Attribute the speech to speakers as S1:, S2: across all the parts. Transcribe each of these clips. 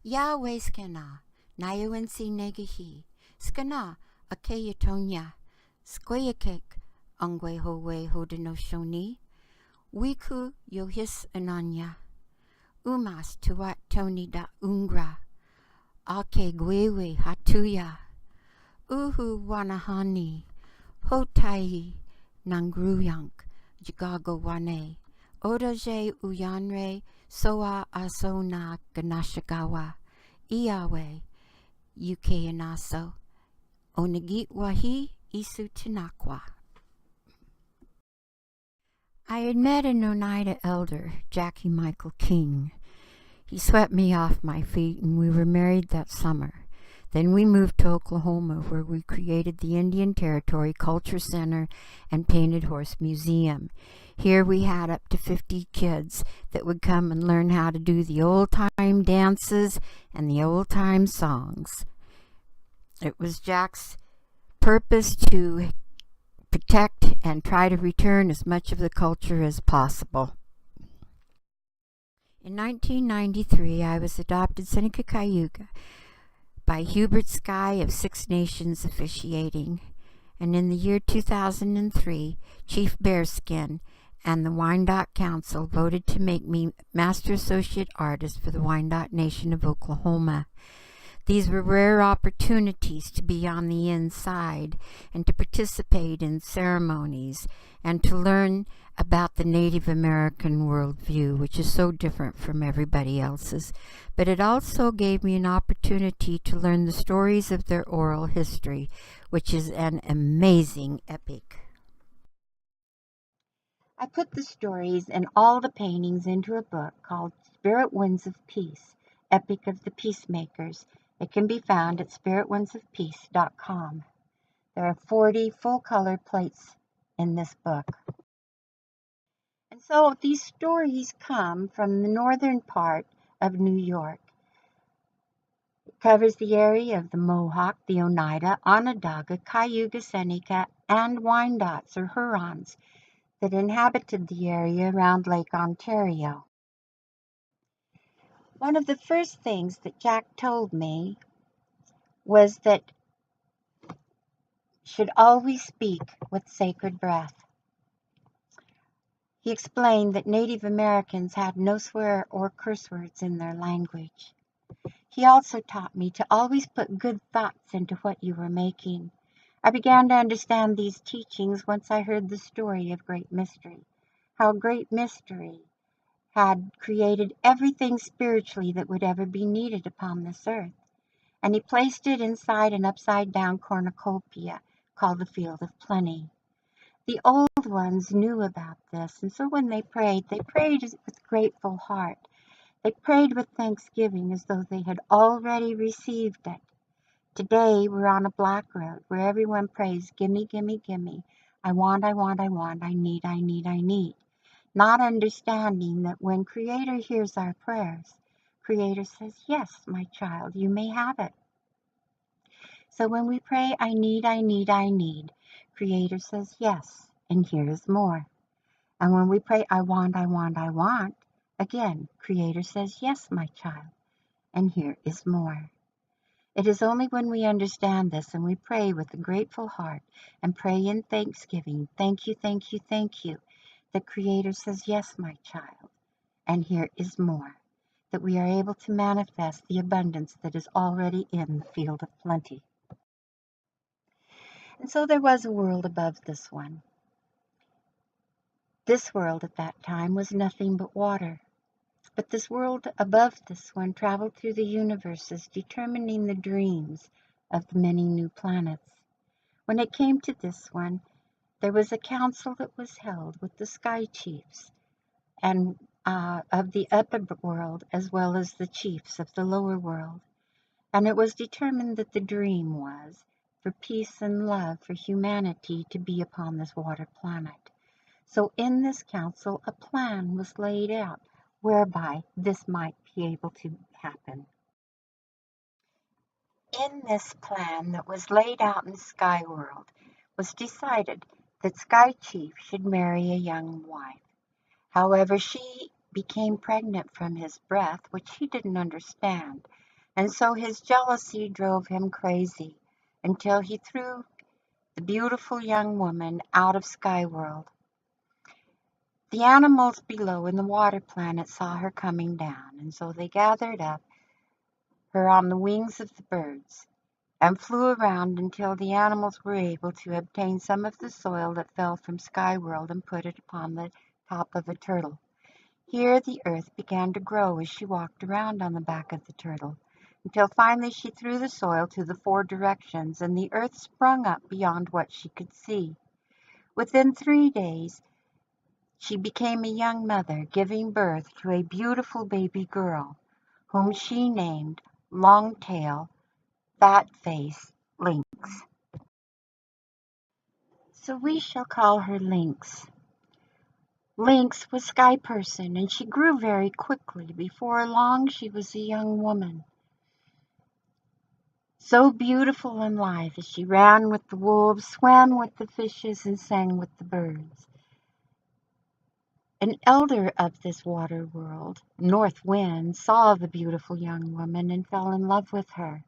S1: Yahweh skana, nayuensi negahi, skana, akeyatonya, squayakek, ungwe howe hodenoshoni, wiku yohis ananya, umas tuat toni da ungra, ake gwewe hatuya, uhu wanahani, hotai nangruyank, jigago wane, odaje uyanre, soa asona ganashagawa, Iyawe, Yuke Anaso, Onagit Wahi, Isu Tanakwa. I had met an Oneida elder, Jackie Michael King. He swept me off my feet, and we were married that summer. Then we moved to Oklahoma, where we created the Indian Territory Culture Center and Painted Horse Museum. Here we had up to 50 kids that would come and learn how to do the old-time dances and the old-time songs. It was Jack's purpose to protect and try to return as much of the culture as possible. In 1993, I was adopted Seneca Cayuga by Hubert Skye of Six Nations officiating, and in the year 2003, Chief Bearskin and the Wyandotte Council voted to make me Master Associate Artist for the Wyandotte Nation of Oklahoma. These were rare opportunities to be on the inside and to participate in ceremonies and to learn about the Native American worldview, which is so different from everybody else's. But it also gave me an opportunity to learn the stories of their oral history, which is an amazing epic. I put the stories and all the paintings into a book called Spirit Winds of Peace, Epic of the Peacemakers. It can be found at spiritwindsofpeace.com. There are 40 full-color plates in this book. And so these stories come from the northern part of New York. It covers the area of the Mohawk, the Oneida, Onondaga, Cayuga, Seneca, and Wyandottes or Hurons that inhabited the area around Lake Ontario. One of the first things that Jack told me was that should always speak with sacred breath. He explained that Native Americans had no swear or curse words in their language. He also taught me to always put good thoughts into what you were making. I began to understand these teachings once I heard the story of Great Mystery, how Great Mystery had created everything spiritually that would ever be needed upon this earth, and he placed it inside an upside-down cornucopia called the Field of Plenty. The old ones knew about this, and so when they prayed with grateful heart. They prayed with thanksgiving as though they had already received it. Today we're on a black road where everyone prays, gimme, gimme, gimme. I want, I want, I want, I need, I need, I need. Not understanding that when Creator hears our prayers, Creator says, yes, my child, you may have it. So when we pray, I need, I need, I need, Creator says, yes, and here is more. And when we pray, I want, I want, I want, again, Creator says, yes, my child, and here is more. It is only when we understand this and we pray with a grateful heart and pray in thanksgiving, thank you, thank you, thank you, that Creator says, yes, my child, and here is more, that we are able to manifest the abundance that is already in the field of plenty. And so there was a world above this one. This world at that time was nothing but water. But this world above this one traveled through the universes, determining the dreams of the many new planets. When it came to this one, there was a council that was held with the sky chiefs and of the upper world, as well as the chiefs of the lower world. And it was determined that the dream was for peace and love for humanity to be upon this water planet. So in this council, a plan was laid out whereby this might be able to happen. In this plan that was laid out in Sky World was decided that Sky Chief should marry a young wife. However, she became pregnant from his breath, which he didn't understand. and so his jealousy drove him crazy until he threw the beautiful young woman out of Skyworld. The animals below in the water planet saw her coming down, and so they gathered up her on the wings of the birds and flew around until the animals were able to obtain some of the soil that fell from Skyworld and put it upon the top of a turtle. Here the earth began to grow as she walked around on the back of the turtle, until finally she threw the soil to the 4 directions, and the earth sprung up beyond what she could see. Within 3 days, she became a young mother, giving birth to a beautiful baby girl, whom she named Longtail Fatface Lynx. So we shall call her Lynx. Lynx was Sky Person, and she grew very quickly. Before long she was a young woman, so beautiful and lithe as she ran with the wolves, swam with the fishes, and sang with the birds. An elder of this water world, North Wind, saw the beautiful young woman and fell in love with her.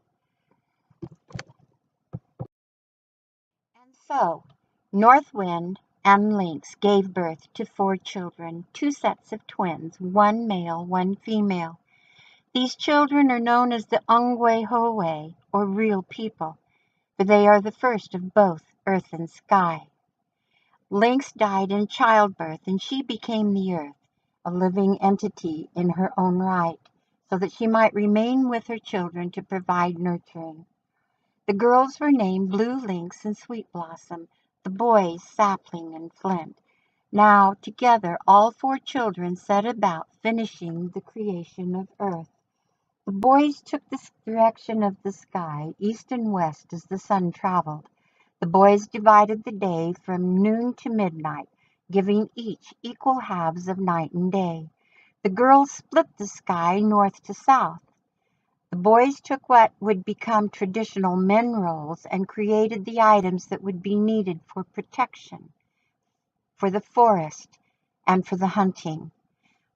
S1: And so North Wind and Lynx gave birth to 4 children, 2 sets of twins, 1 male, 1 female. These children are known as the unee, or real people, for they are the first of both earth and sky. Lynx died in childbirth, and she became the earth, a living entity in her own right, so that she might remain with her children to provide nurturing. The girls were named Blue Lynx and Sweet Blossom, the boys Sapling and Flint. Now, together, all 4 children set about finishing the creation of earth. The boys took the direction of the sky, east and west, as the sun traveled. The boys divided the day from noon to midnight, giving each equal halves of night and day. The girls split the sky north to south. The boys took what would become traditional men roles and created the items that would be needed for protection, for the forest, and for the hunting,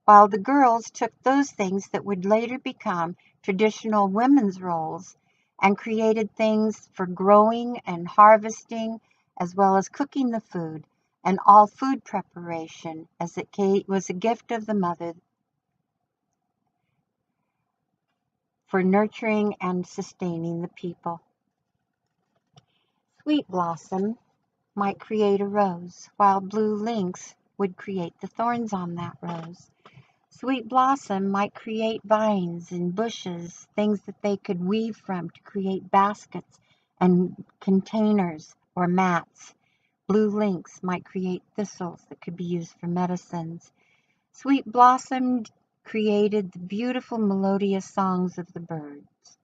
S1: while the girls took those things that would later become traditional women's roles and created things for growing and harvesting, as well as cooking the food and all food preparation, as it was a gift of the mother for nurturing and sustaining the people. Sweet Blossom might create a rose, while Blue Lynx would create the thorns on that rose. Sweet Blossom might create vines and bushes, things that they could weave from to create baskets and containers or mats. Blue Lynx might create thistles that could be used for medicines. Sweet Blossom created the beautiful melodious songs of the birds,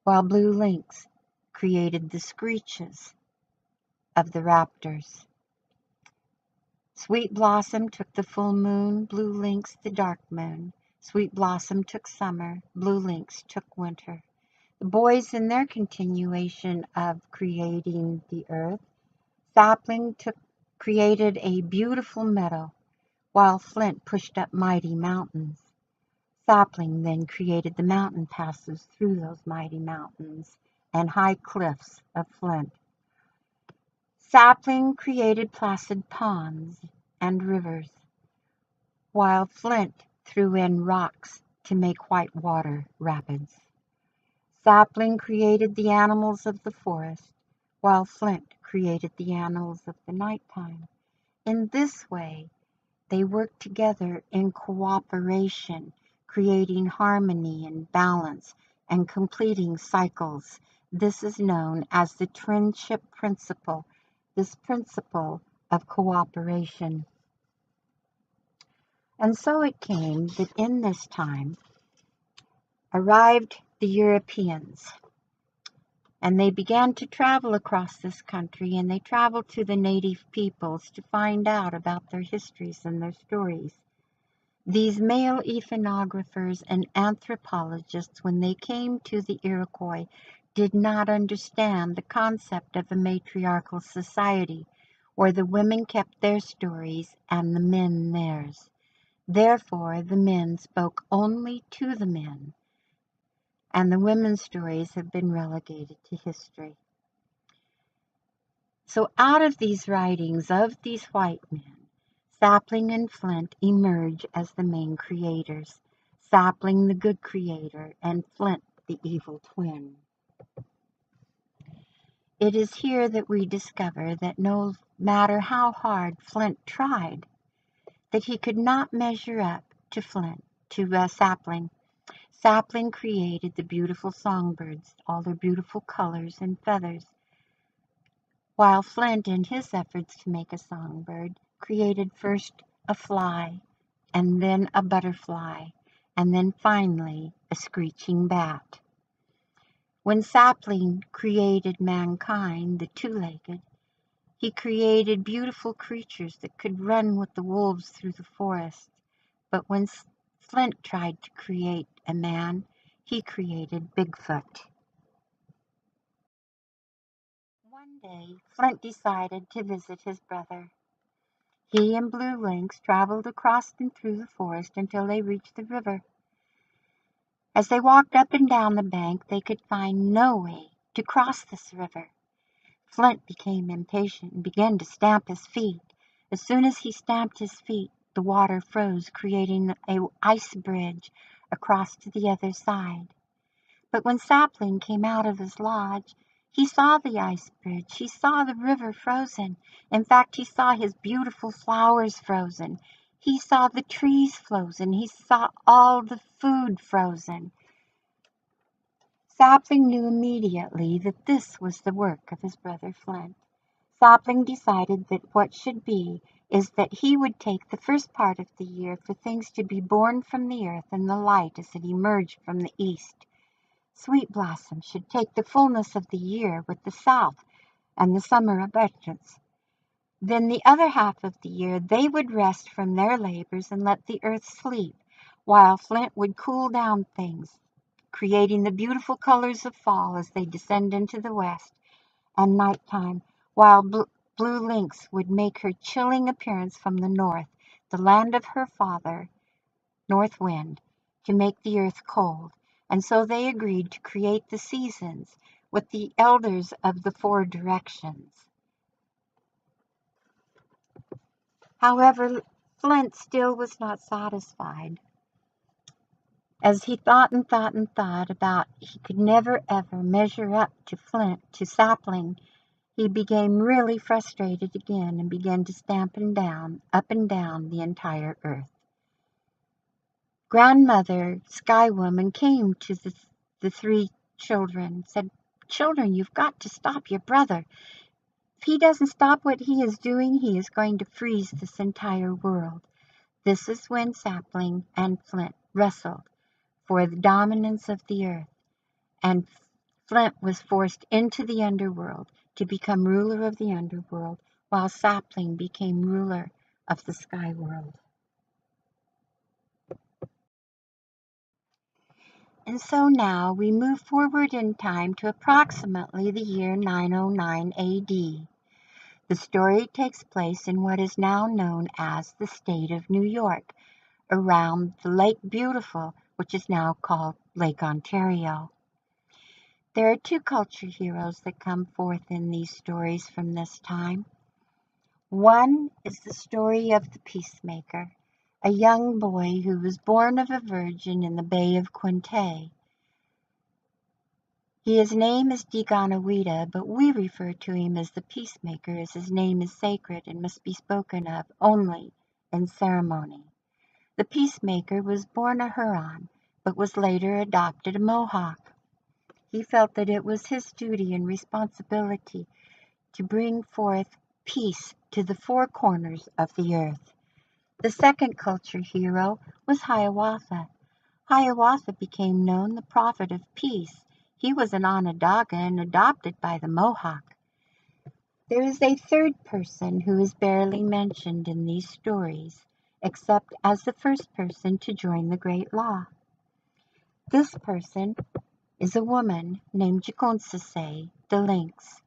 S1: while Blue Lynx created the screeches of the raptors. Sweet Blossom took the full moon, Blue Lynx the dark moon. Sweet Blossom took summer, Blue Lynx took winter. The boys, in their continuation of creating the earth, Sapling created a beautiful meadow, while Flint pushed up mighty mountains. Sapling then created the mountain passes through those mighty mountains and high cliffs of Flint. Sapling created placid ponds and rivers, while Flint threw in rocks to make white water rapids. Sapling created the animals of the forest, while Flint created the animals of the nighttime. In this way, they worked together in cooperation, creating harmony and balance and completing cycles. This is known as the Twinship Principle, this principle of cooperation. And so it came that in this time arrived the Europeans, and they began to travel across this country, and they traveled to the native peoples to find out about their histories and their stories. These male ethnographers and anthropologists, when they came to the Iroquois, did not understand the concept of a matriarchal society, where the women kept their stories and the men theirs. Therefore, the men spoke only to the men. and the women's stories have been relegated to history. So out of these writings of these white men, Sapling and Flint emerge as the main creators. Sapling, the good creator, and Flint, the evil twin. It is here that we discover that no matter how hard Flint tried, that he could not measure up to Sapling. Sapling created the beautiful songbirds, all their beautiful colors and feathers, while Flint, in his efforts to make a songbird, created first a fly, and then a butterfly, and then finally a screeching bat. When Sapling created mankind, the two-legged, he created beautiful creatures that could run with the wolves through the forest. But when Flint tried to create a man, he created Bigfoot. One day, Flint decided to visit his brother. He and Blue Lynx traveled across and through the forest until they reached the river. As they walked up and down the bank, they could find no way to cross this river. Flint became impatient and began to stamp his feet. As soon as he stamped his feet, the water froze, creating an ice bridge across to the other side. But when Sapling came out of his lodge, he saw the ice bridge. He saw the river frozen. In fact, he saw his beautiful flowers frozen. He saw the trees frozen. He saw all the food frozen. Sapling knew immediately that this was the work of his brother Flint. Sapling decided that what should be is that he would take the first part of the year for things to be born from the earth and the light as it emerged from the east. Sweet Blossom should take the fullness of the year with the south and the summer abundance. Then the other half of the year they would rest from their labors and let the earth sleep, while Flint would cool down things, creating the beautiful colors of fall as they descend into the west, and nighttime, while Blue Lynx would make her chilling appearance from the north, the land of her father, North Wind, to make the earth cold. And so they agreed to create the seasons with the elders of the four directions. However, Flint still was not satisfied. As he thought and thought and thought about he could never ever measure up to Sapling, he became really frustrated again and began to stamp up and down the entire earth. Grandmother Sky Woman came to the three children, said, "Children, you've got to stop your brother. If he doesn't stop what he is doing, he is going to freeze this entire world." This is when Sapling and Flint wrestled for the dominance of the earth, and Flint was forced into the underworld to become ruler of the underworld, while Sapling became ruler of the sky world. And so now we move forward in time to approximately the year 909 AD. The story takes place in what is now known as the state of New York, around the Lake Beautiful, which is now called Lake Ontario. There are two culture heroes that come forth in these stories from this time. One is the story of the peacemaker, a young boy who was born of a virgin in the Bay of Quinte. His name is Diganawida, but we refer to him as the peacemaker as his name is sacred and must be spoken of only in ceremony. The peacemaker was born a Huron, but was later adopted a Mohawk. He felt that it was his duty and responsibility to bring forth peace to the four corners of the earth. The second culture hero was Hiawatha. Hiawatha became known the prophet of peace. He was an Onondaga and adopted by the Mohawk. There is a third person who is barely mentioned in these stories, except as the first person to join the Great Law. This person is a woman named Jaconsase, the Lynx.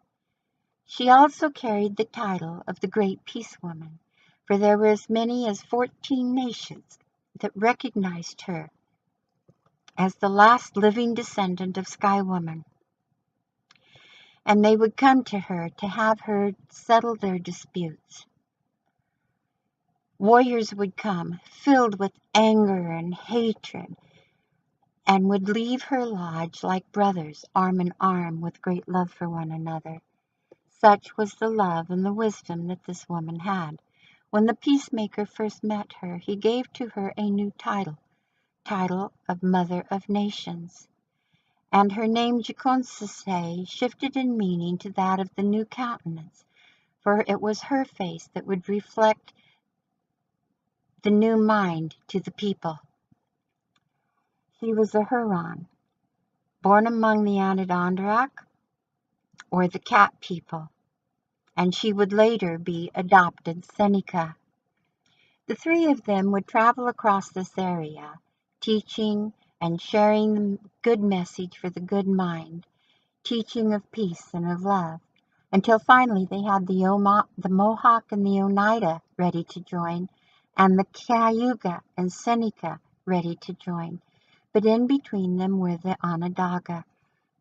S1: She also carried the title of the Great Peace Woman, for there were as many as 14 nations that recognized her as the last living descendant of Sky Woman. And they would come to her to have her settle their disputes. Warriors would come, filled with anger and hatred, and would leave her lodge like brothers, arm in arm, with great love for one another. Such was the love and the wisdom that this woman had. When the peacemaker first met her, he gave to her a new title of Mother of Nations. And her name Joconsase shifted in meaning to that of the new countenance, for it was her face that would reflect the new mind to the people. She was a Huron, born among the Onondaga, or the Cat people, and she would later be adopted Seneca. The three of them would travel across this area, teaching and sharing the good message for the good mind, teaching of peace and of love, until finally they had the Mohawk and the Oneida ready to join, and the Cayuga and Seneca ready to join. But in between them were the Onondaga.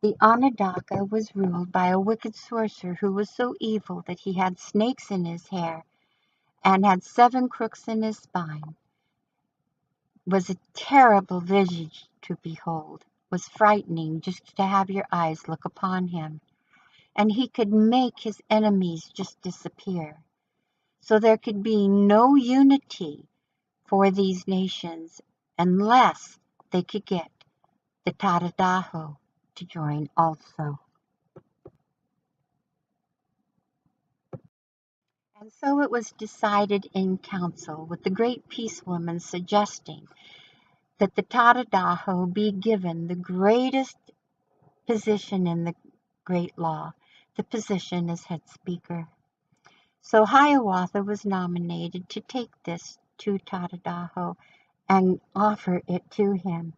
S1: The Onondaga was ruled by a wicked sorcerer who was so evil that he had snakes in his hair and had 7 crooks in his spine. Was a terrible visage to behold, was frightening just to have your eyes look upon him. And he could make his enemies just disappear. So there could be no unity for these nations unless they could get the Tadadaho to join also. And so it was decided in council, with the great peace woman suggesting that the Tadadaho be given the greatest position in the great law, the position as head speaker. So Hiawatha was nominated to take this to Tadadaho and offer it to him.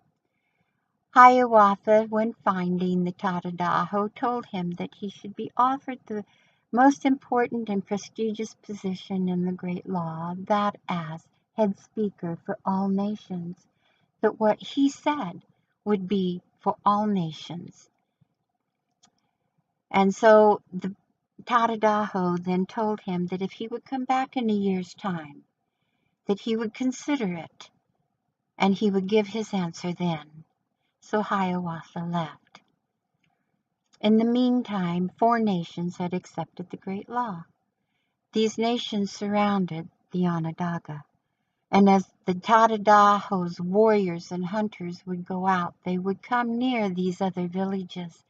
S1: Hiawatha, when finding the Tadadaho, told him that he should be offered the most important and prestigious position in the great law, that as head speaker for all nations, that what he said would be for all nations. And so the Tadadaho then told him that if he would come back in a year's time, that he would consider it, and he would give his answer then. So Hiawatha left. In the meantime, 4 nations had accepted the great law. These nations surrounded the Onondaga, and as the Tadadaho's warriors and hunters would go out, they would come near these other villages.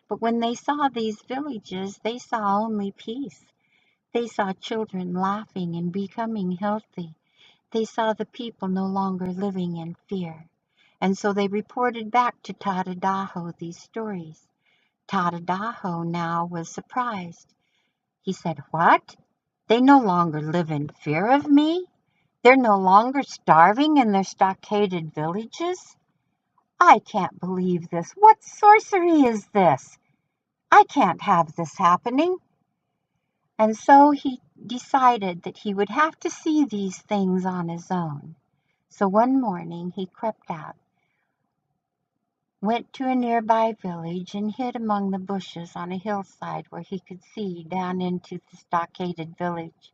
S1: But when they saw these villages, they saw only peace. They saw children laughing and becoming healthy. They saw the people no longer living in fear. And so they reported back to Tadadaho these stories. Tadadaho now was surprised. He said, "What? They no longer live in fear of me? They're no longer starving in their stockaded villages? I can't believe this. What sorcery is this? I can't have this happening." And so he decided that he would have to see these things on his own. So one morning he crept out, went to a nearby village, and hid among the bushes on a hillside where he could see down into the stockaded village.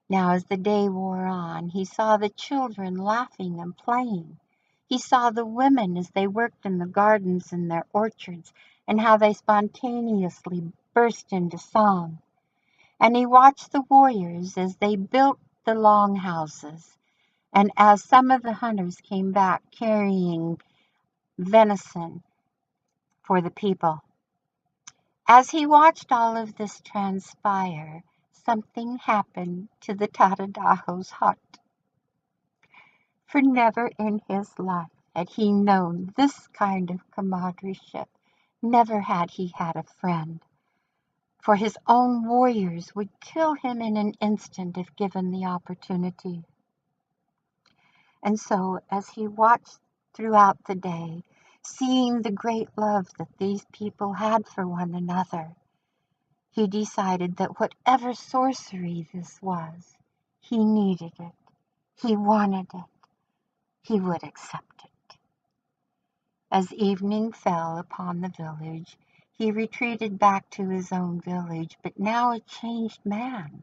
S1: Now as the day wore on, he saw the children laughing and playing. He saw the women as they worked in the gardens and their orchards, and how they spontaneously burst into song. And he watched the warriors as they built the longhouses, and as some of the hunters came back carrying venison for the people. As he watched all of this transpire, something happened to the Tadadaho's heart. For never in his life had he known this kind of comradeship. Never had he had a friend. For his own warriors would kill him in an instant if given the opportunity. And so, as he watched throughout the day, seeing the great love that these people had for one another, he decided that whatever sorcery this was, he needed it, he wanted it, he would accept it. As evening fell upon the village, he retreated back to his own village, but now a changed man.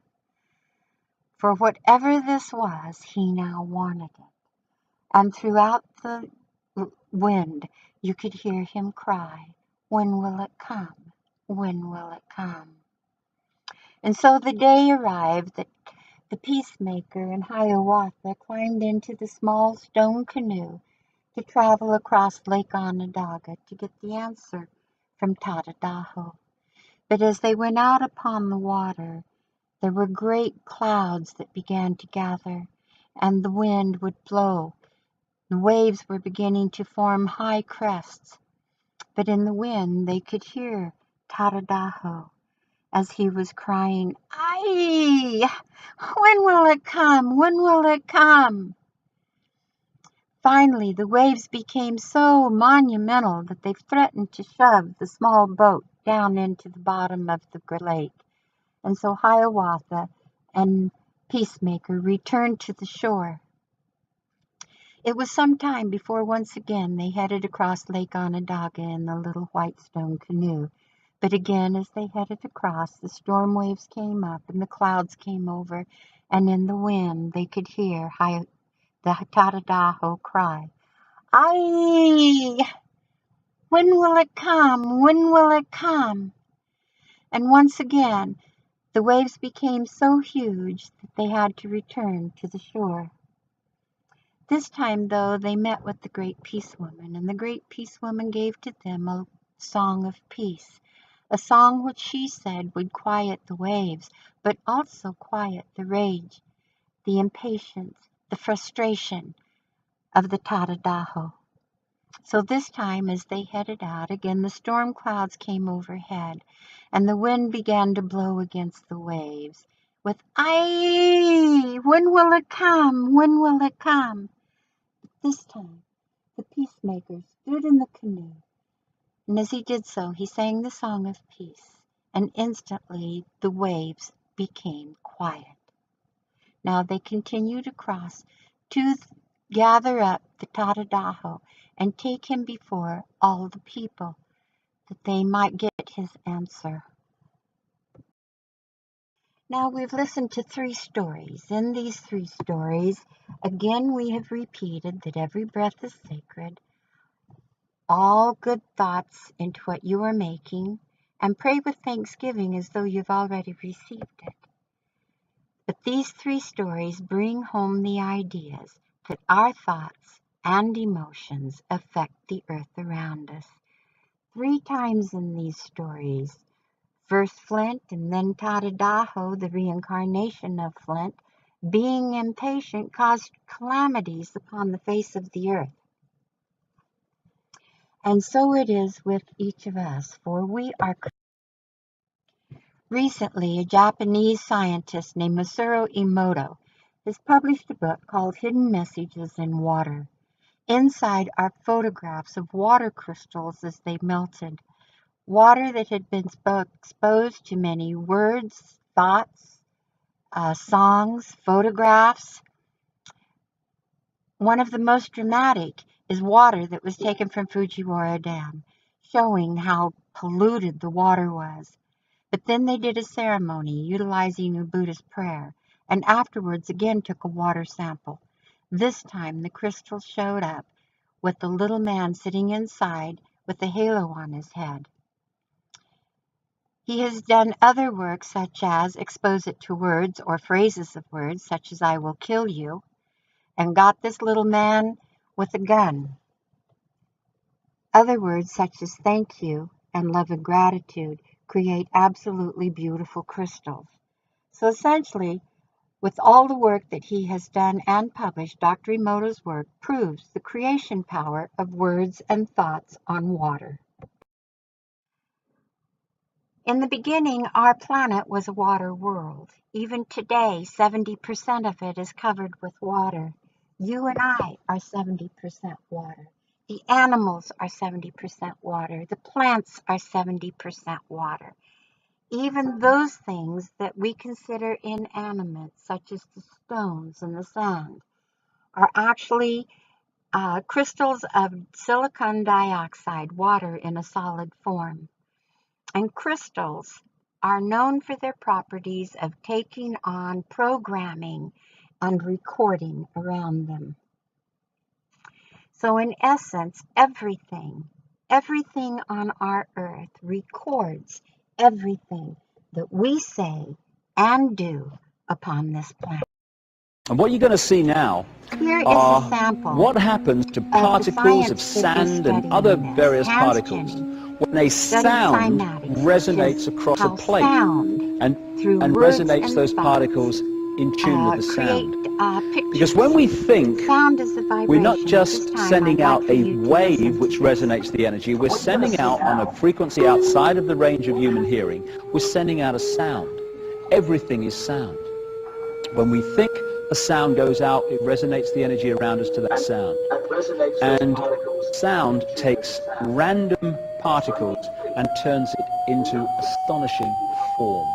S1: For whatever this was, he now wanted it. And throughout the wind, you could hear him cry, "When will it come? When will it come?" And so the day arrived that the peacemaker and Hiawatha climbed into the small stone canoe to travel across Lake Onondaga to get the answer from Tadadaho. But as they went out upon the water, there were great clouds that began to gather, and the wind would blow. The waves were beginning to form high crests, but in the wind they could hear Tadadaho as he was crying, "Ai! When will it come? When will it come?" Finally, the waves became so monumental that they threatened to shove the small boat down into the bottom of the lake. And so Hiawatha and Peacemaker returned to the shore. It was some time before once again they headed across Lake Onondaga in the little white stone canoe. But again, as they headed across, the storm waves came up and the clouds came over, and in the wind they could hear the Tadadaho cry, "Ai! When will it come? When will it come?" And once again, the waves became so huge that they had to return to the shore. This time, though, they met with the Great Peace Woman, and the Great Peace Woman gave to them a song of peace, a song which she said would quiet the waves, but also quiet the rage, the impatience, the frustration of the Tadadaho. So this time, as they headed out, again the storm clouds came overhead, and the wind began to blow against the waves with, "Ai! When will it come? When will it come?" This time, the peacemaker stood in the canoe, and as he did so, he sang the song of peace, and instantly the waves became quiet. Now they continued across to gather up the Tadadaho and take him before all the people, that they might get his answer. Now we've listened to 3 stories. In these 3 stories, again we have repeated that every breath is sacred, all good thoughts into what you are making, and pray with thanksgiving as though you've already received it. But these 3 stories bring home the ideas that our thoughts and emotions affect the earth around us. 3 times in these stories, first Flint and then Tadadaho, the reincarnation of Flint, being impatient caused calamities upon the face of the earth. And so it is with each of us, for we are. Recently, a Japanese scientist named Masaru Emoto has published a book called Hidden Messages in Water. Inside are photographs of water crystals as they melted, water that had been exposed to many words, thoughts, songs, photographs. One of the most dramatic is water that was taken from Fujiwara Dam, showing how polluted the water was. But then they did a ceremony utilizing a Buddhist prayer, and afterwards again took a water sample. This time the crystal showed up with the little man sitting inside with a halo on his head. He has done other work such as expose it to words or phrases of words such as "I will kill you," and got this little man with a gun. Other words such as "thank you" and "love and gratitude" create absolutely beautiful crystals. So essentially, with all the work that he has done and published, Dr. Emoto's work proves the creation power of words and thoughts on water. In the beginning, our planet was a water world. Even today, 70% of it is covered with water. You and I are 70% water. The animals are 70% water. The plants are 70% water. Even those things that we consider inanimate, such as the stones and the sand, are actually crystals of silicon dioxide, water in a solid form. And crystals are known for their properties of taking on programming and recording around them. So in essence, everything on our earth records everything that we say and do upon this planet.
S2: And what you're going to see now
S1: Here is
S2: are
S1: a sample
S2: what happens to particles of sand and other various particles when a sound resonates across a plate and resonates those particles in tune with the sound. Because when we think, we're not just sending out a wave which resonates the energy, we're sending out on a frequency outside of the range of human hearing, we're sending out a sound. Everything is sound. When we think, a sound goes out, it resonates the energy around us to that sound. And sound takes random particles and turns it into astonishing form.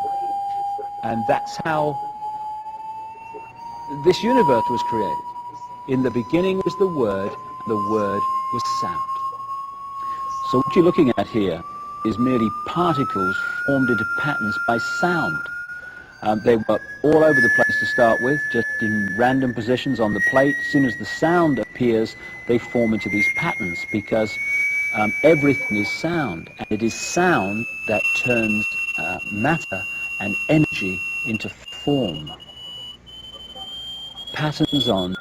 S2: And that's how this universe was created. In the beginning was the Word, and the Word was sound. So what you're looking at here is merely particles formed into patterns by sound. They were all over the place to start with, just in random positions on the plate. As soon as the sound appears, they form into these patterns because everything is sound. And it is sound that turns matter and energy into form. Patterns on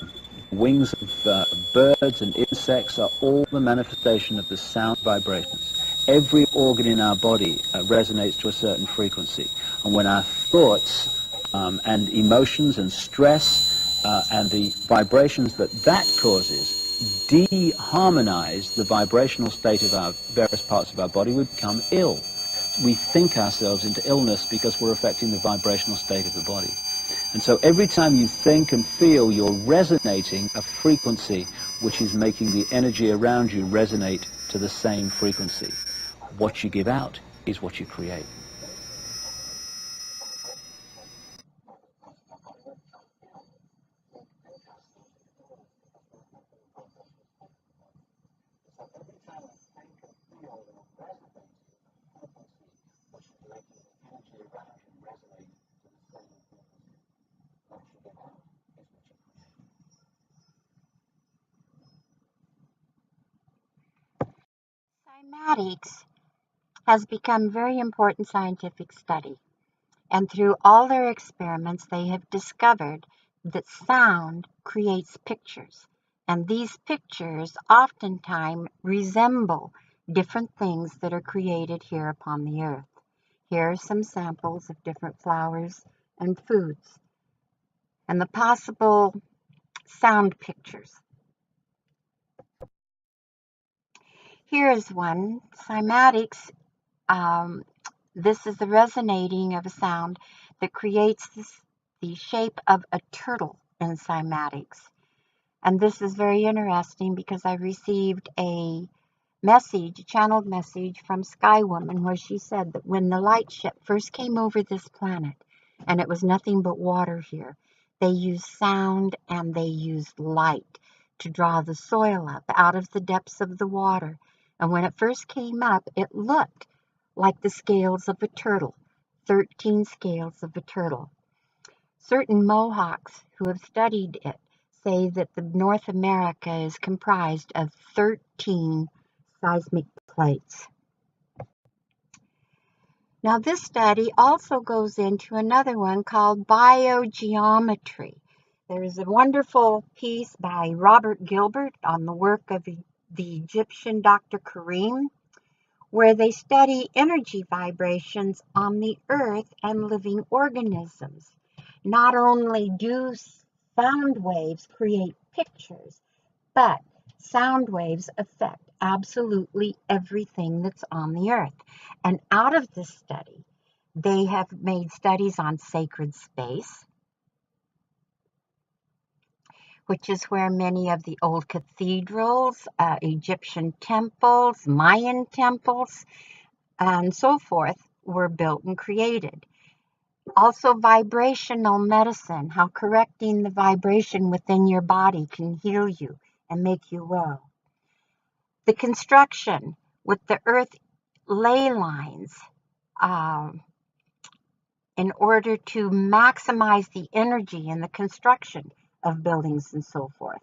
S2: wings of birds and insects are all the manifestation of the sound vibrations. Every organ in our body resonates to a certain frequency. And when our thoughts and emotions and stress and the vibrations that causes de-harmonize the vibrational state of our various parts of our body, we become ill. We think ourselves into illness because we're affecting the vibrational state of the body. And so every time you think and feel, you're resonating a frequency which is making the energy around you resonate to the same frequency. What you give out is what you create.
S1: Cymatics has become very important scientific study, and through all their experiments they have discovered that sound creates pictures, and these pictures oftentimes resemble different things that are created here upon the earth. Here are some samples of different flowers and foods and the possible sound pictures. Here is one, cymatics. This is the resonating of a sound that creates the shape of a turtle in cymatics. And this is very interesting because I received a channeled message from Sky Woman, where she said that when the light ship first came over this planet, and it was nothing but water here, they used sound and they used light to draw the soil up out of the depths of the water. And when it first came up, it looked like the scales of a turtle, 13 scales of a turtle. Certain Mohawks who have studied it say that the North America is comprised of 13 seismic plates. Now this study also goes into another one called biogeometry. There is a wonderful piece by Robert Gilbert on the work of the Egyptian Dr. Karim, where they study energy vibrations on the earth and living organisms. Not only do sound waves create pictures, but sound waves affect absolutely everything that's on the earth. And out of this study, they have made studies on sacred space, which is where many of the old cathedrals, Egyptian temples, Mayan temples, and so forth were built and created. Also vibrational medicine, how correcting the vibration within your body can heal you and make you well. The construction with the earth ley lines in order to maximize the energy in the construction of buildings and so forth.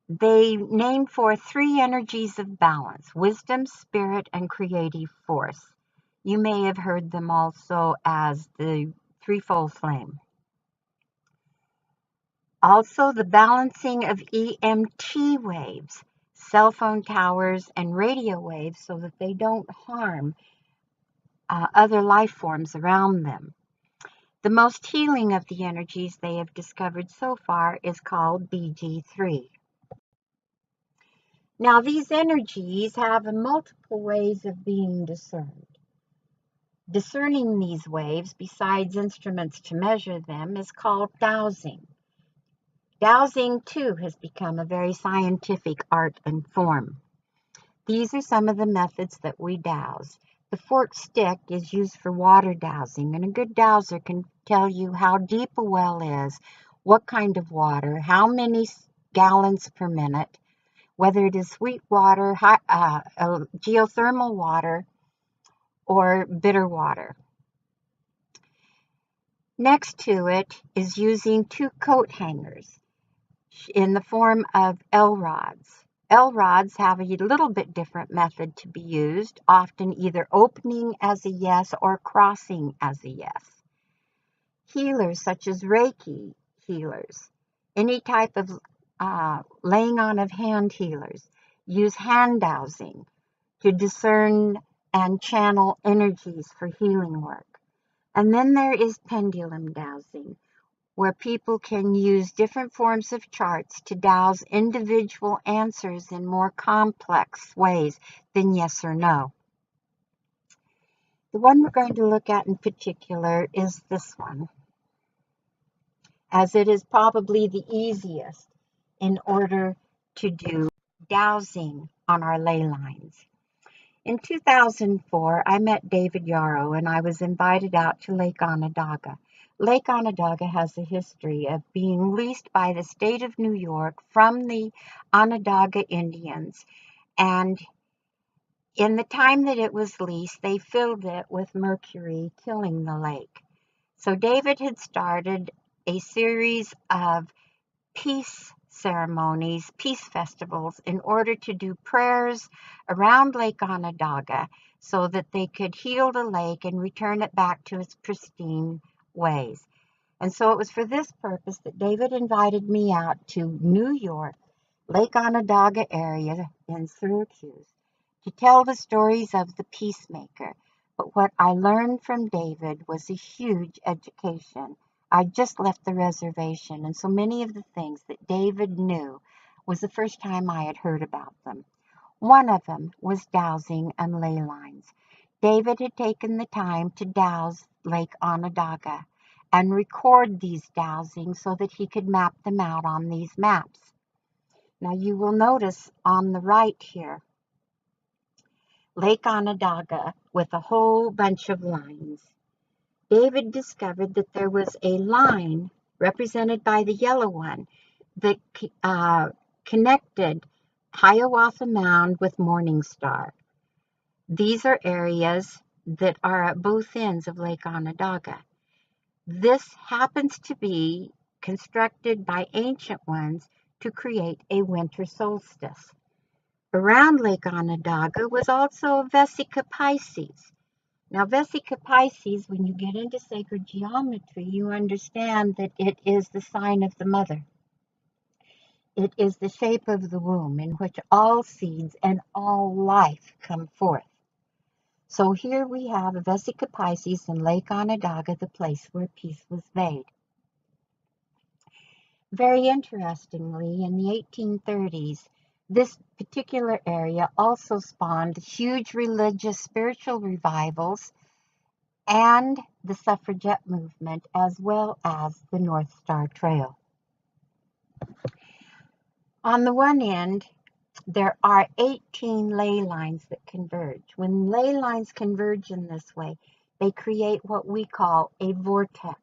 S1: They named for three energies of balance: wisdom, spirit, and creative force. You may have heard them also as the threefold flame. Also, the balancing of EMT waves, cell phone towers, and radio waves so that they don't harm other life forms around them. The most healing of the energies they have discovered so far is called BG3. Now, these energies have multiple ways of being discerned. Discerning these waves, besides instruments to measure them, is called dowsing. Dowsing, too, has become a very scientific art and form. These are some of the methods that we dowse. The forked stick is used for water dowsing, and a good dowser can tell you how deep a well is, what kind of water, how many gallons per minute, whether it is sweet water, geothermal water, or bitter water. Next to it is using two coat hangers in the form of L-rods. L-rods have a little bit different method to be used, often either opening as a yes or crossing as a yes. Healers such as Reiki healers, any type of laying on of hand healers, use hand dowsing to discern and channel energies for healing work. And then there is pendulum dowsing, where people can use different forms of charts to dowse individual answers in more complex ways than yes or no. The one we're going to look at in particular is this one, as it is probably the easiest in order to do dowsing on our ley lines. In 2004, I met David Yarrow, and I was invited out to Lake Onondaga. Lake Onondaga has a history of being leased by the state of New York from the Onondaga Indians, and in the time that it was leased, they filled it with mercury, killing the lake. So David had started a series of peace ceremonies, peace festivals, in order to do prayers around Lake Onondaga so that they could heal the lake and return it back to its pristine ways. And so it was for this purpose that David invited me out to New York, Lake Onondaga area in Syracuse, to tell the stories of the peacemaker. But what I learned from David was a huge education. I just left the reservation, and so many of the things that David knew was the first time I had heard about them. One of them was dowsing and ley lines. David had taken the time to dowse Lake Onondaga and record these dowsings so that he could map them out on these maps. Now you will notice on the right here, Lake Onondaga with a whole bunch of lines. David discovered that there was a line represented by the yellow one that connected Hiawatha Mound with Morning Star. These are areas that are at both ends of Lake Onondaga. This happens to be constructed by ancient ones to create a winter solstice. Around Lake Onondaga was also Vesica Pisces. Now, Vesica Pisces, when you get into sacred geometry, you understand that it is the sign of the mother. It is the shape of the womb in which all seeds and all life come forth. So here we have a Vesica Pisces in Lake Onondaga, the place where peace was made. Very interestingly, in the 1830s, this particular area also spawned huge religious spiritual revivals and the suffragette movement, as well as the North Star Trail. On the one end, there are 18 ley lines that converge. When ley lines converge in this way, they create what we call a vortex.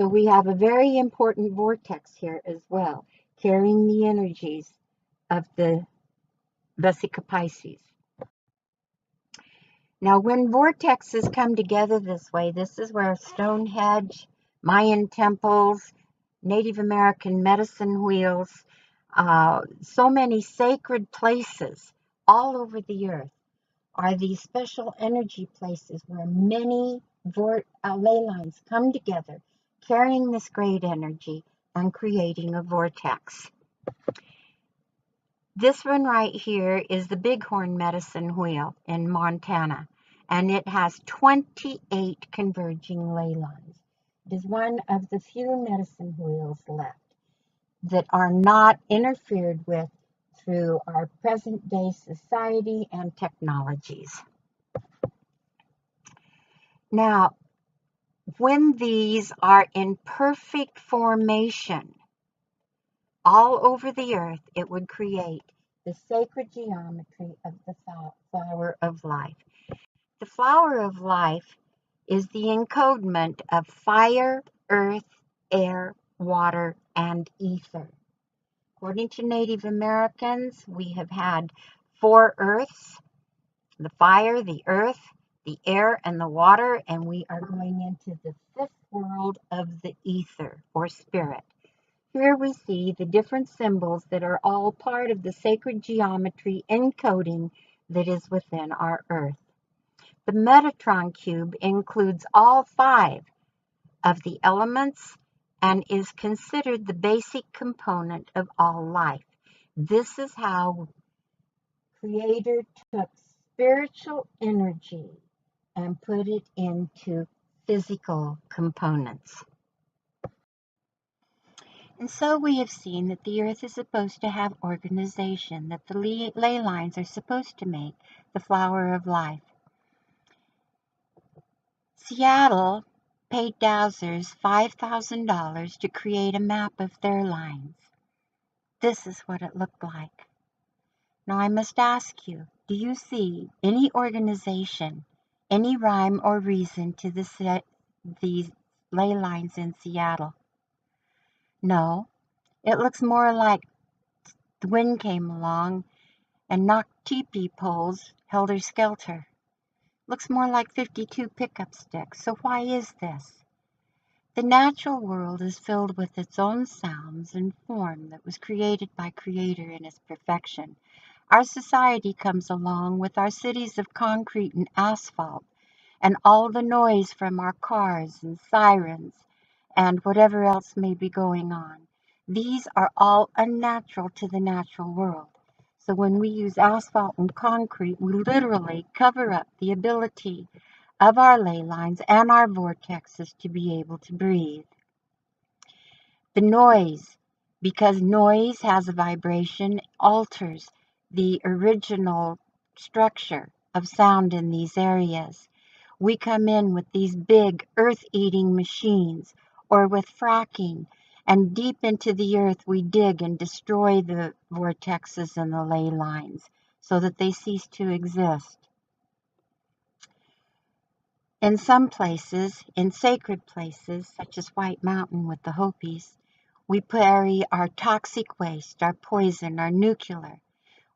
S1: So we have a very important vortex here as well, carrying the energies of the Vesica Pisces. Now, when vortexes come together this way, this is where Stonehenge, Mayan temples, Native American medicine wheels, so many sacred places all over the earth are these special energy places where many ley lines come together, carrying this great energy and creating a vortex. This one right here is the Bighorn Medicine Wheel in Montana, and it has 28 converging ley lines. It is one of the few medicine wheels left that are not interfered with through our present-day society and technologies. Now, when these are in perfect formation all over the earth, it would create the sacred geometry of the flower of life. The flower of life is the encodement of fire, earth, air, water, and ether. According to Native Americans, we have had 4 earths: the fire, the earth, the air, and the water, and we are going into the 5th world of the ether or spirit. Here we see the different symbols that are all part of the sacred geometry encoding that is within our earth. The Metatron cube includes all 5 of the elements and is considered the basic component of all life. This is how Creator took spiritual energy and put it into physical components. And so we have seen that the earth is supposed to have organization, that the ley lines are supposed to make the flower of life. Seattle paid dowsers $5,000 to create a map of their lines. This is what it looked like. Now I must ask you, do you see any organization, any rhyme or reason to these ley lines in Seattle? No, it looks more like the wind came along and knocked teepee poles helter-skelter. Looks more like 52 pickup sticks. So why is this? The natural world is filled with its own sounds and form that was created by Creator in its perfection. Our society comes along with our cities of concrete and asphalt, and all the noise from our cars and sirens and whatever else may be going on. These are all unnatural to the natural world. So when we use asphalt and concrete, we literally cover up the ability of our ley lines and our vortexes to be able to breathe. The noise, because noise has a vibration, alters the original structure of sound in these areas. We come in with these big earth-eating machines or with fracking, and deep into the earth we dig and destroy the vortexes and the ley lines so that they cease to exist. In some places, in sacred places, such as White Mountain with the Hopis, we bury our toxic waste, our poison, our nuclear,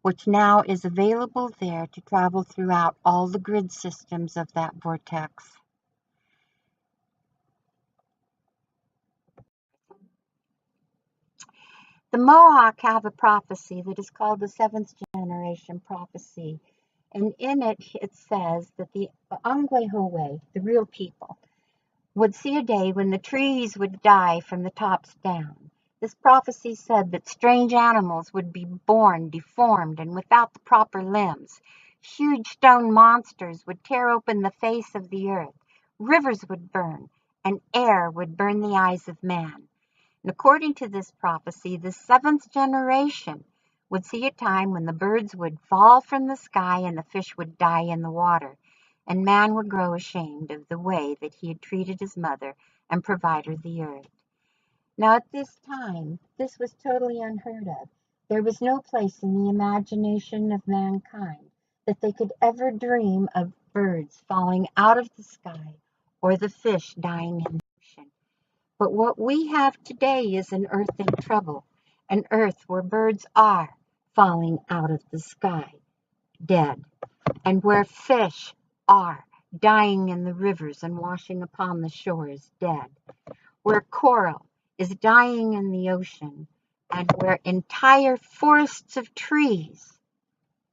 S1: which now is available there to travel throughout all the grid systems of that vortex. The Mohawk have a prophecy that is called the 7th generation prophecy. And in it, it says that the Angwehowe, the real people, would see a day when the trees would die from the tops down. This prophecy said that strange animals would be born deformed and without the proper limbs. Huge stone monsters would tear open the face of the earth. Rivers would burn, and air would burn the eyes of man. And according to this prophecy, the 7th generation would see a time when the birds would fall from the sky and the fish would die in the water, and man would grow ashamed of the way that he had treated his mother and provider the earth. Now at this time, this was totally unheard of. There was no place in the imagination of mankind that they could ever dream of birds falling out of the sky or the fish dying in the ocean. But what we have today is an earth in trouble, an earth where birds are falling out of the sky, dead, and where fish are dying in the rivers and washing upon the shores, dead, where coral is dying in the ocean, and where entire forests of trees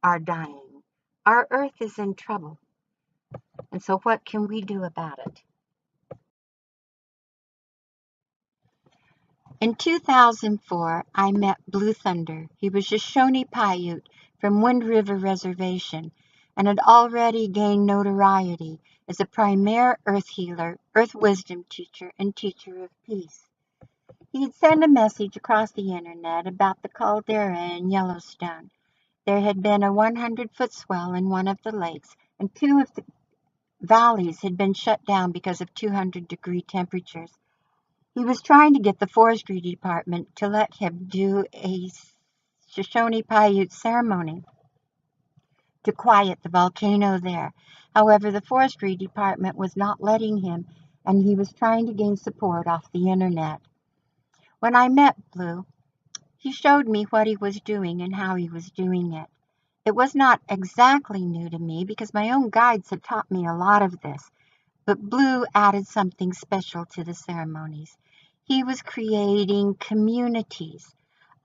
S1: are dying. Our earth is in trouble. And so what can we do about it? In 2004, I met Blue Thunder. He was a Shoshone Paiute from Wind River Reservation and had already gained notoriety as a premier earth healer, earth wisdom teacher, and teacher of peace. He had sent a message across the internet about the caldera in Yellowstone. There had been a 100-foot swell in one of the lakes, and 2 of the valleys had been shut down because of 200-degree temperatures. He was trying to get the forestry department to let him do a Shoshone Paiute ceremony to quiet the volcano there. However, the forestry department was not letting him, and he was trying to gain support off the internet. When I met Blue, he showed me what he was doing and how he was doing it. It was not exactly new to me because my own guides had taught me a lot of this, but Blue added something special to the ceremonies. He was creating communities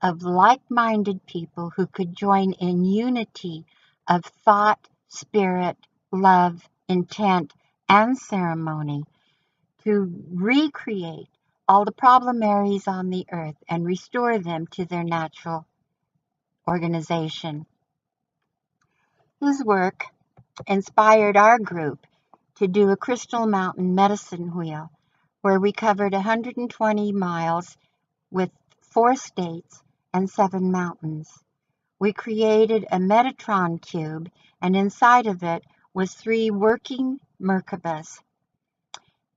S1: of like-minded people who could join in unity of thought, spirit, love, intent, and ceremony to recreate all the problem areas on the earth and restore them to their natural organization. His work inspired our group to do a Crystal Mountain medicine wheel where we covered 120 miles with 4 states and 7 mountains. We created a Metatron cube, and inside of it was 3 working Merkabas.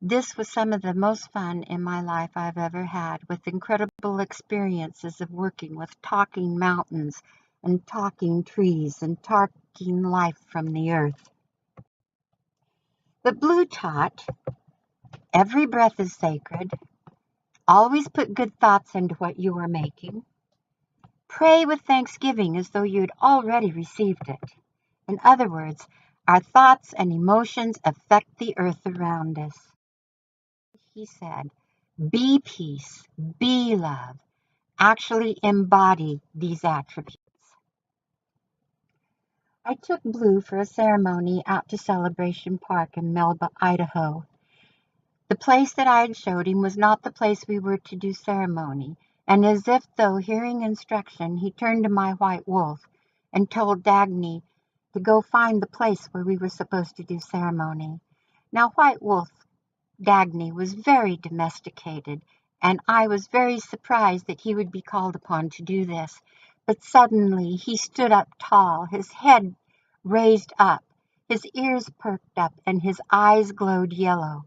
S1: This was some of the most fun in my life I've ever had, with incredible experiences of working with talking mountains and talking trees and talking life from the earth. But Blue taught, every breath is sacred. Always put good thoughts into what you are making. Pray with thanksgiving as though you had already received it. In other words, our thoughts and emotions affect the earth around us. He said, be peace, be love, actually embody these attributes. I took Blue for a ceremony out to Celebration Park in Melba, Idaho. The place that I had showed him was not the place we were to do ceremony, and as if though hearing instruction, he turned to my white wolf and told Dagny to go find the place where we were supposed to do ceremony. Now, White Wolf Dagny was very domesticated, and I was very surprised that he would be called upon to do this. But suddenly he stood up tall, his head raised up, his ears perked up, and his eyes glowed yellow.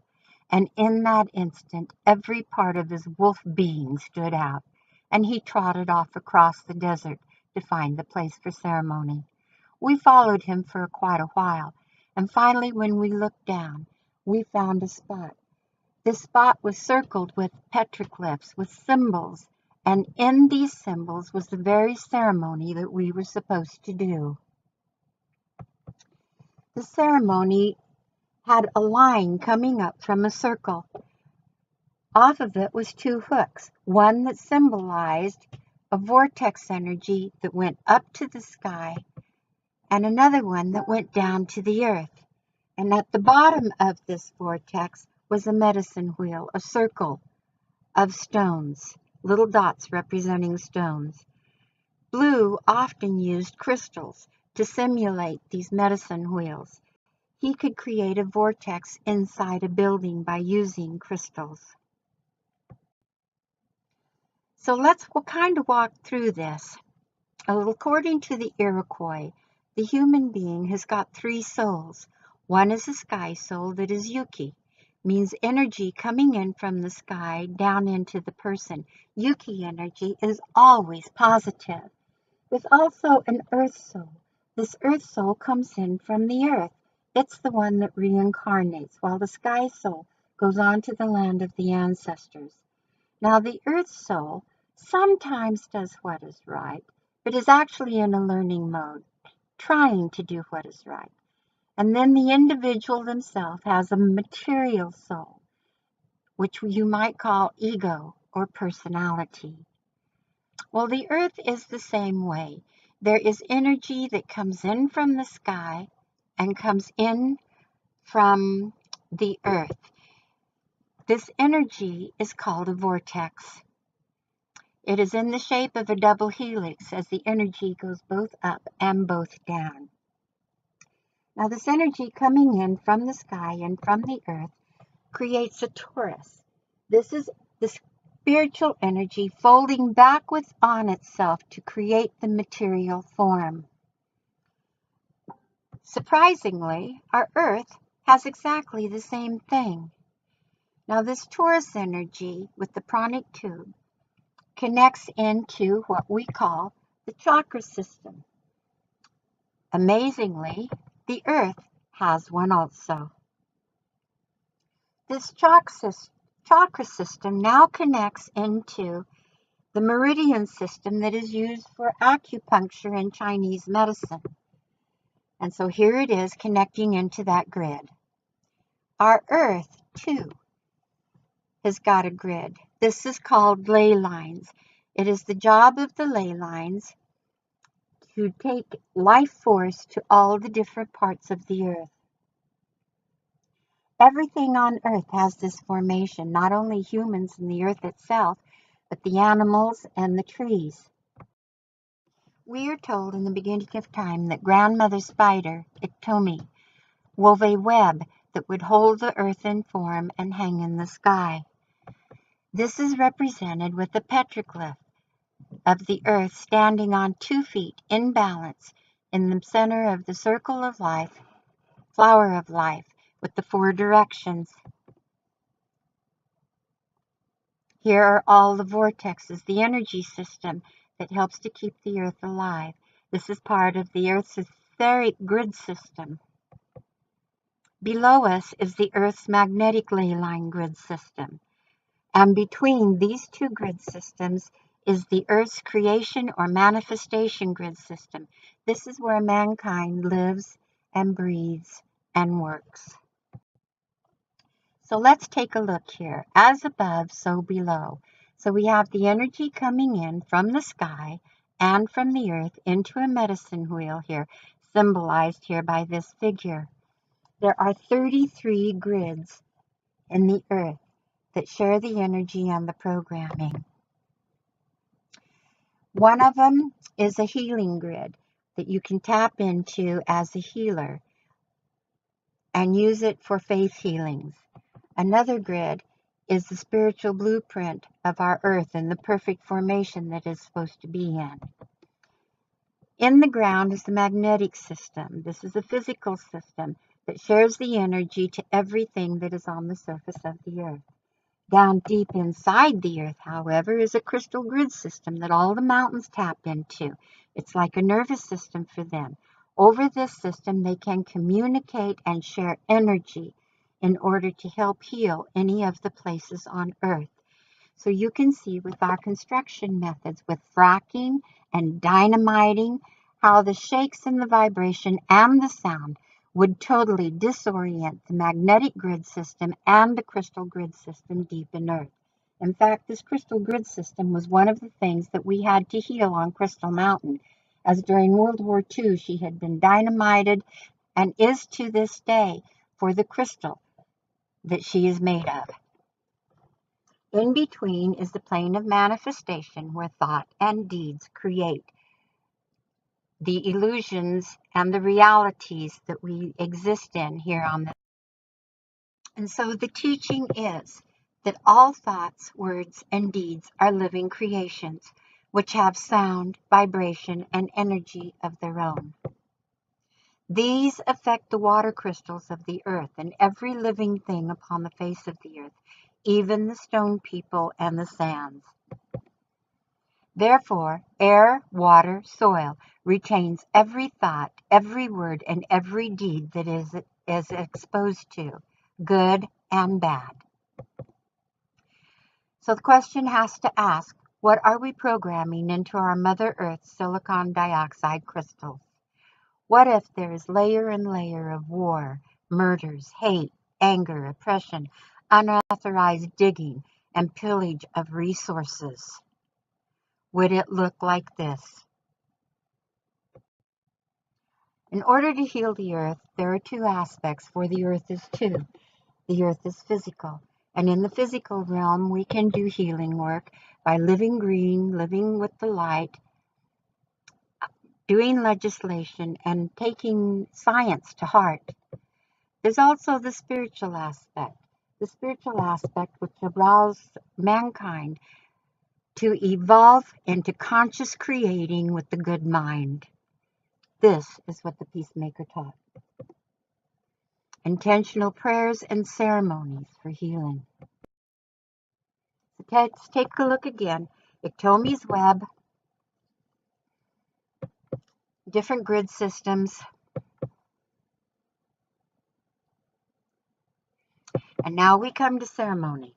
S1: And in that instant, every part of his wolf being stood out, and he trotted off across the desert to find the place for ceremony. We followed him for quite a while, and finally, when we looked down, we found a spot. This spot was circled with petroglyphs, with symbols, and in these symbols was the very ceremony that we were supposed to do. The ceremony had a line coming up from a circle. Off of it was 2 hooks, one that symbolized a vortex energy that went up to the sky, and another one that went down to the earth. And at the bottom of this vortex was a medicine wheel, a circle of stones, little dots representing stones. Blue often used crystals to simulate these medicine wheels. He could create a vortex inside a building by using crystals. So we'll kind of walk through this. According to the Iroquois, the human being has got 3 souls. One is a sky soul that is Yuki, means energy coming in from the sky down into the person. Yuki energy is always positive. There's also an earth soul. This earth soul comes in from the earth. It's the one that reincarnates, while the sky soul goes on to the land of the ancestors. Now, the earth soul sometimes does what is right, but is actually in a learning mode, trying to do what is right. And then the individual themselves has a material soul, which you might call ego or personality. Well, the earth is the same way. There is energy that comes in from the sky and comes in from the earth. This energy is called a vortex. It is in the shape of a double helix as the energy goes both up and both down. Now, this energy coming in from the sky and from the earth creates a torus. This is the spiritual energy folding back on itself to create the material form. Surprisingly, our earth has exactly the same thing. Now, this torus energy with the pranic tube connects into what we call the chakra system. Amazingly, the earth has one also. This chakra system now connects into the meridian system that is used for acupuncture in Chinese medicine. And so here it is connecting into that grid. Our earth, too, has got a grid. This is called ley lines. It is the job of the ley lines to take life force to all the different parts of the earth. Everything on earth has this formation, not only humans and the earth itself, but the animals and the trees. We are told in the beginning of time that grandmother spider, Iktomi, wove a web that would hold the earth in form and hang in the sky. This is represented with the petroglyph of the earth standing on 2 feet in balance in the center of the circle of life, flower of life, with the 4 directions. Here are all the vortexes, the energy system that helps to keep the earth alive. This is part of the earth's etheric grid system. Below us is the earth's magnetic ley line grid system. And between these 2 grid systems is the earth's creation or manifestation grid system. This is where mankind lives and breathes and works. So let's take a look here. As above, so below. So we have the energy coming in from the sky and from the earth into a medicine wheel here, symbolized here by this figure. There are 33 grids in the earth that share the energy and the programming. One of them is a healing grid that you can tap into as a healer and use it for faith healings. Another grid is the spiritual blueprint of our earth and the perfect formation that it's supposed to be in. In the ground is the magnetic system. This is a physical system that shares the energy to everything that is on the surface of the earth. Down deep inside the earth, however, is a crystal grid system that all the mountains tap into. It's like a nervous system for them. Over this system, they can communicate and share energy in order to help heal any of the places on earth. So you can see with our construction methods, with fracking and dynamiting, how the shakes and the vibration and the sound would totally disorient the magnetic grid system and the crystal grid system deep in earth. In fact, this crystal grid system was one of the things that we had to heal on Crystal Mountain, as during World War II she had been dynamited and is to this day for the crystal that she is made of. In between is the plane of manifestation where thought and deeds create the illusions and the realities that we exist in here on this. And so the teaching is that all thoughts, words, and deeds are living creations which have sound, vibration, and energy of their own. These affect the water crystals of the earth and every living thing upon the face of the earth, even the stone people and the sands. Therefore, air, water, soil retains every thought, every word, and every deed that is exposed to, good and bad. So the question has to ask, what are we programming into our Mother Earth's silicon dioxide crystals? What if there is layer and layer of war, murders, hate, anger, oppression, unauthorized digging, and pillage of resources? Would it look like this? In order to heal the earth, there are two aspects, for the earth is two. The earth is physical, and in the physical realm, we can do healing work by living green, living with the light, doing legislation, and taking science to heart. There's also the spiritual aspect which allows mankind to evolve into conscious creating with the good mind. This is what the Peacemaker taught. Intentional prayers and ceremonies for healing. So let's take a look again. Iktomi's web, different grid systems, and now we come to ceremony.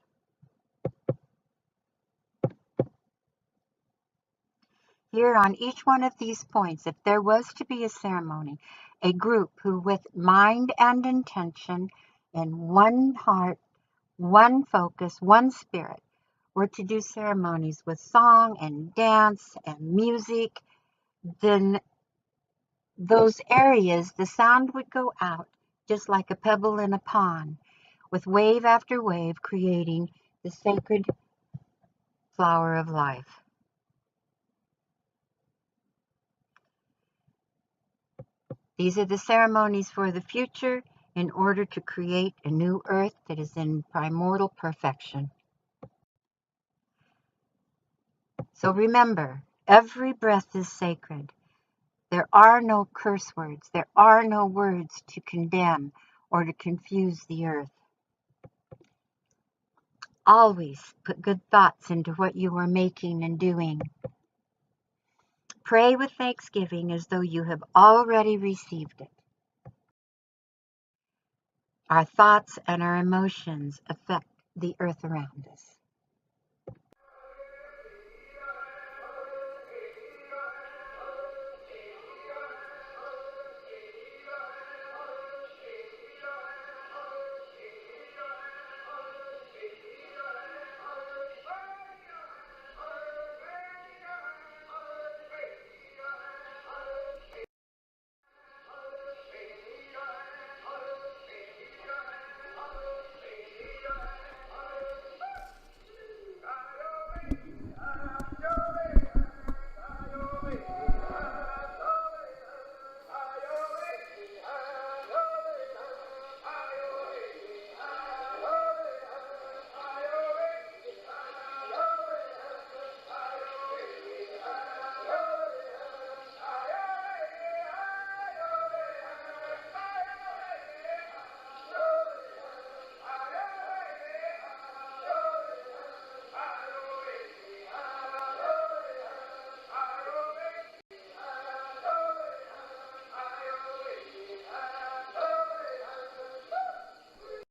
S1: Here on each one of these points, if there was to be a ceremony, a group who with mind and intention in one heart, one focus, one spirit, were to do ceremonies with song and dance and music, then those areas, the sound would go out just like a pebble in a pond, with wave after wave creating the sacred flower of life. These are the ceremonies for the future in order to create a new earth that is in primordial perfection. So remember, every breath is sacred. There are no curse words. There are no words to condemn or to confuse the earth. Always put good thoughts into what you are making and doing. Pray with thanksgiving as though you have already received it. Our thoughts and our emotions affect the earth around us.